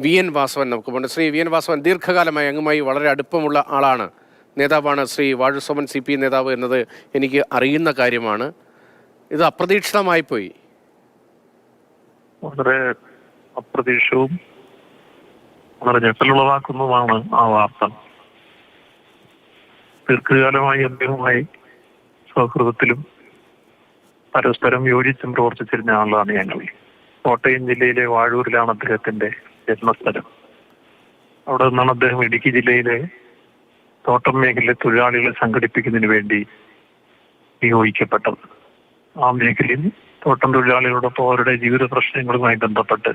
V N Vasavan നമുക്ക് പോകണം. Shri V N Vasavan ദീർഘകാലമായി അങ്ങുമായി വളരെ അടുപ്പമുള്ള ആളാണ്, നേതാവാണ് ശ്രീ വാഴൂർ സോമൻ CPI നേതാവ് എന്നത് എനിക്ക് അറിയുന്ന കാര്യമാണ്. ഇത് അപ്രതീക്ഷിതമായി പോയി. വളരെ അപ്രതീക്ഷിതവും വളരെ ഞെട്ടലുളവാക്കുന്നതുമാണ് ആ വാർത്ത. ദീർഘകാലമായി അദ്ദേഹവുമായി സൗഹൃദത്തിലും പരസ്പരം യോജിച്ചും പ്രവർത്തിച്ചിരുന്ന ആളാണ് ഞങ്ങൾ. കോട്ടയം ജില്ലയിലെ വാഴൂരിലാണ് അദ്ദേഹത്തിന്റെ ജന്മസ്ഥലം. അവിടെ നിന്നാണ് അദ്ദേഹം ഇടുക്കി ജില്ലയിലെ തോട്ടം മേഖലയിലെ തൊഴിലാളികളെ സംഘടിപ്പിക്കുന്നതിന് വേണ്ടി നിയോഗിക്കപ്പെട്ടത്. ആ മേഖലയിൽ തോട്ടം തൊഴിലാളികളോടൊപ്പം അവരുടെ ജീവിത പ്രശ്നങ്ങളുമായി ബന്ധപ്പെട്ട്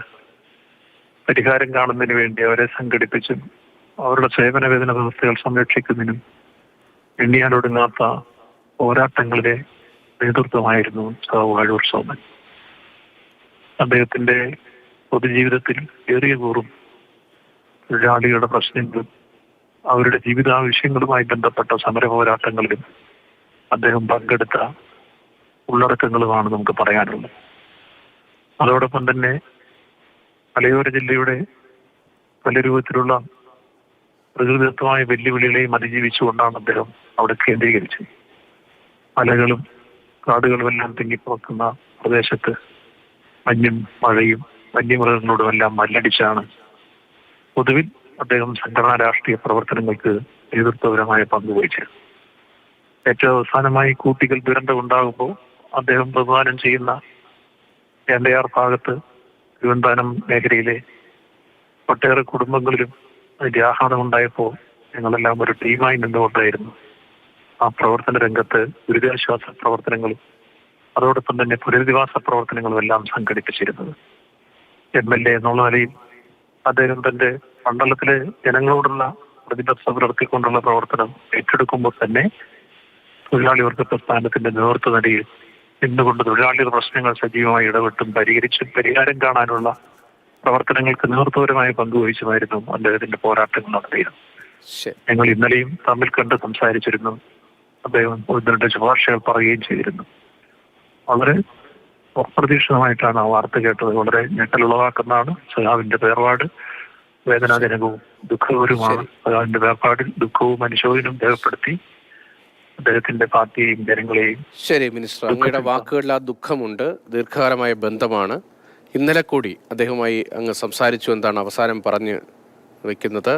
പരിഹാരം കാണുന്നതിന് വേണ്ടി അവരെ സംഘടിപ്പിച്ചും അവരുടെ സേവന വേതന വ്യവസ്ഥകൾ സംരക്ഷിക്കുന്നതിനും എണ്ണിയാലൊടുങ്ങാത്ത പോരാട്ടങ്ങളിലെ നേതൃത്വമായിരുന്നു വാഴൂർ സോമൻ. അദ്ദേഹത്തിന്റെ പൊതുജീവിതത്തിൽ ഏറിയ കൂറും തൊഴിലാളികളുടെ പ്രശ്നങ്ങളും അവരുടെ ജീവിതാവശ്യങ്ങളുമായി ബന്ധപ്പെട്ട സമര പോരാട്ടങ്ങളിലും അദ്ദേഹം പങ്കെടുത്ത ഉള്ളടക്കങ്ങളുമാണ് നമുക്ക് പറയാനുള്ളത്. അതോടൊപ്പം തന്നെ മലയോര ജില്ലയുടെ പല രൂപത്തിലുള്ള പ്രകൃതിദത്തമായ വെല്ലുവിളികളെയും അതിജീവിച്ചുകൊണ്ടാണ് അദ്ദേഹം അവിടെ കേന്ദ്രീകരിച്ചത്. മലകളും കാടുകളും എല്ലാം തിങ്ങിപ്പുറക്കുന്ന പ്രദേശത്ത് മഞ്ഞും മഴയും വന്യമൃഗങ്ങളോടും എല്ലാം മല്ലടിച്ചാണ് പൊതുവിൽ അദ്ദേഹം സംഘടനാ രാഷ്ട്രീയ പ്രവർത്തനങ്ങൾക്ക് നേതൃത്വപരമായ പങ്കുവഹിച്ചത്. ഏറ്റവും അവസാനമായി കൂട്ടിക്കൽ ദുരന്തം ഉണ്ടാകുമ്പോൾ അദ്ദേഹം പ്രതിദാനം ചെയ്യുന്ന എൻഡയാർ ഭാഗത്ത് തിരുവനന്തപുരം മേഖലയിലെ ഒട്ടേറെ കുടുംബങ്ങളിലും അതിന്റെ ആഘാതം ഉണ്ടായപ്പോൾ ഞങ്ങളെല്ലാം ഒരു ടീമായി നിന്നുകൊണ്ടായിരുന്നു ആ പ്രവർത്തന രംഗത്ത് ദുരിതാശ്വാസ പ്രവർത്തനങ്ങളും അതോടൊപ്പം തന്നെ പുനരധിവാസ പ്രവർത്തനങ്ങളും എല്ലാം സംഘടിപ്പിച്ചിരുന്നത്. MLA എന്നുള്ള നിലയിൽ അദ്ദേഹം തന്റെ മണ്ഡലത്തിലെ ജനങ്ങളോടുള്ള പ്രതിബദ്ധത പുലർത്തിക്കൊണ്ടുള്ള പ്രവർത്തനം ഏറ്റെടുക്കുമ്പോൾ തന്നെ തൊഴിലാളി വർഗ പ്രസ്ഥാനത്തിന്റെ നേതൃത്വ നിലയിൽ നിന്നുകൊണ്ട് തൊഴിലാളികളുടെ പ്രശ്നങ്ങൾ സജീവമായി ഇടപെട്ടും പരിഹരിച്ചും പരിഹാരം കാണാനുള്ള പ്രവർത്തനങ്ങൾക്ക് നേതൃത്വപരമായ പങ്കുവഹിച്ചുമായിരുന്നു അദ്ദേഹത്തിന്റെ പോരാട്ടങ്ങൾ നടത്തിയിരുന്നു. ഞങ്ങൾ ഇന്നലെയും തമ്മിൽ കണ്ട് സംസാരിച്ചിരുന്നു. അദ്ദേഹം ഒന്നിരണ്ട് ശുപാർശകൾ പറയുകയും ചെയ്തിരുന്നു. വളരെ അപ്രതീക്ഷിതമായിട്ടാണ് ആ വാർത്ത കേട്ടത്. വളരെ ഞെട്ടലുളവാക്കുന്നതാണ്. സഖാവിന്റെ വേർപാട് വേദനാജനകവും ദുഃഖകരവുമാണ്. സഖാവിന്റെ വേർപാടിൽ ദുഃഖവും അനുശോചനവും രേഖപ്പെടുത്തി അദ്ദേഹത്തിന്റെ പാർട്ടിയെയും ജനങ്ങളെയും. ശരി മിനിസ്റ്റർ, അങ്ങയുടെ വാക്കുകളിൽ ആ ദുഃഖമുണ്ട്. ദീർഘകാലമായ ബന്ധമാണ്. ഇന്നലെ കൂടി അദ്ദേഹവുമായി അങ്ങ് സംസാരിച്ചു എന്താണ് അവസാനം പറഞ്ഞു വെക്കുന്നത്.